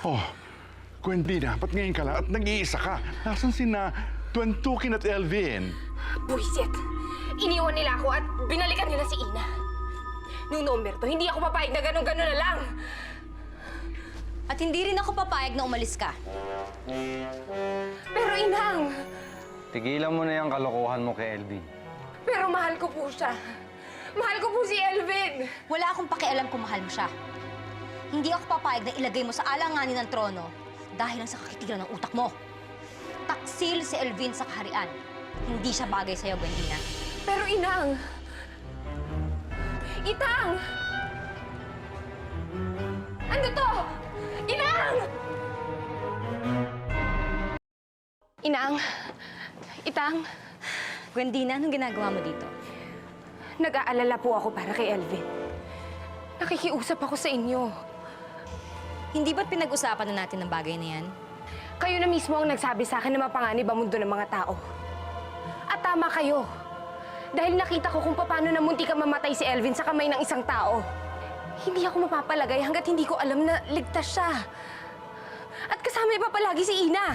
Oh, Gwendina, ba't ngayon ka lang at nag-iisa ka? Nasaan sina Tuantukin at Elvin? Buisit! Iniwan nila ako at binalikan nila si Ina. Nung Umberto, hindi ako papayag na gano'n-gano'n na lang. At hindi rin ako papayag na umalis ka. Pero Inang, Tigilan mo na yung kalokohan mo kay Elvin. pero mahal ko po siya. Mahal ko po si Elvin. Wala akong pakialam kung mahal mo siya. Hindi ako papayag na ilagay mo sa alanganin ng trono dahil lang sa kakitigan ng utak mo. Taksil si Elvin sa kaharian. Hindi siya bagay sa'yo, Gwendina. Pero Inang! Itang! Ano to? Inang! Inang! Itang! Gwendina, anong ginagawa mo dito? Nag-aalala po ako para kay Elvin. Nakikiusap ako sa inyo. Hindi ba't pinag-usapan na natin ng bagay na yan? Kayo na mismo ang nagsabi sa akin na mapanganib ang mundo ng mga tao. At tama kayo. Dahil nakita ko kung paano namunti ka mamatay si Elvin sa kamay ng isang tao. Hindi ako mapapalagay hanggat hindi ko alam na ligtas siya. At kasama pa palagi si Ina.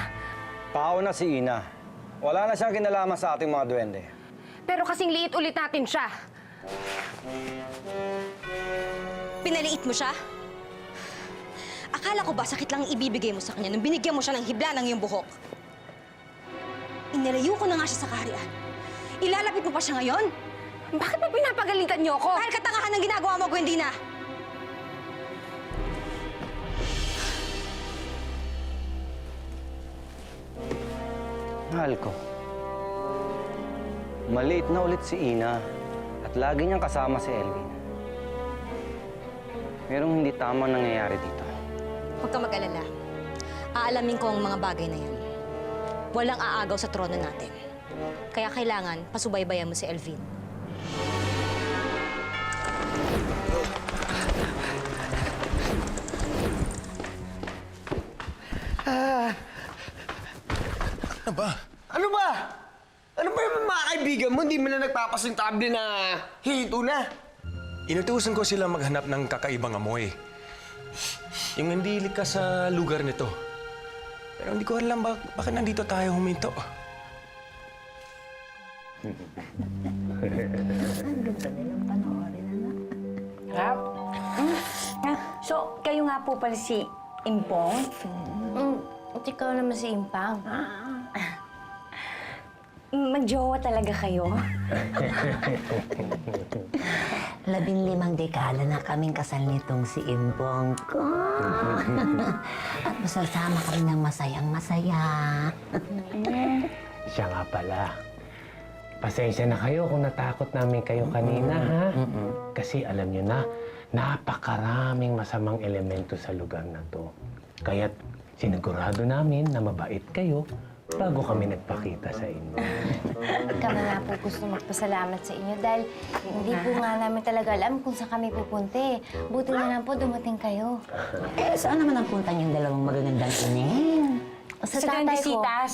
Tao na si Ina. Wala na siyang kinalaman sa ating mga duwende. Pero kasing liit ulit natin siya. Pinaliit mo siya? Akala ko ba sakit lang ang ibibigay mo sa kanya nung binigyan mo siya ng hibla ng iyong buhok? Inalayo ko na nga siya sa kaharian. Ilalapit mo pa siya ngayon? Bakit ba pinapagalitan niyo ako? Dahil katangahan ng ginagawa mo, Gwendina! Mahal ko. Maliit na ulit si Ina at lagi niyang kasama si Elvin. Merong hindi tamang nangyayari dito. Huwag ka mag-alala. Aalamin ko ang mga bagay na yan. Walang aagaw sa trono natin. Kaya kailangan pasubaybayan mo si Elvin. Ano ba? Ano ba? Ano ba yung mga kaibigan mo? Hindi mo na nagpapasintabi na hihito na. Inutusan ko sila maghanap ng kakaibang amoy. Yung hindi likas sa lugar nito. Pero hindi ko alam bakit nandito tayo huminto. So, kayo nga po pala si Impong? At ikaw naman si Impang. Magjowa talaga kayo? 15 dekada na kaming kasal nitong si Impong ko. At masasama kami ng masayang-masaya. Siya nga pala. Pasensya na kayo kung natakot namin kayo kanina, ha? Kasi alam niyo na, napakaraming masamang elemento sa lugar na to. Kaya't sinigurado namin na mabait kayo bago kami nagpakita sa inyo. Kami nga po gusto magpasalamat sa inyo dahil hindi po nga namin talaga alam kung saan kami pupunti. Buti na lang po dumating kayo. Eh, saan naman ang punta niyong dalawang magagandang inin? Sa tatay ko. Grandecitas.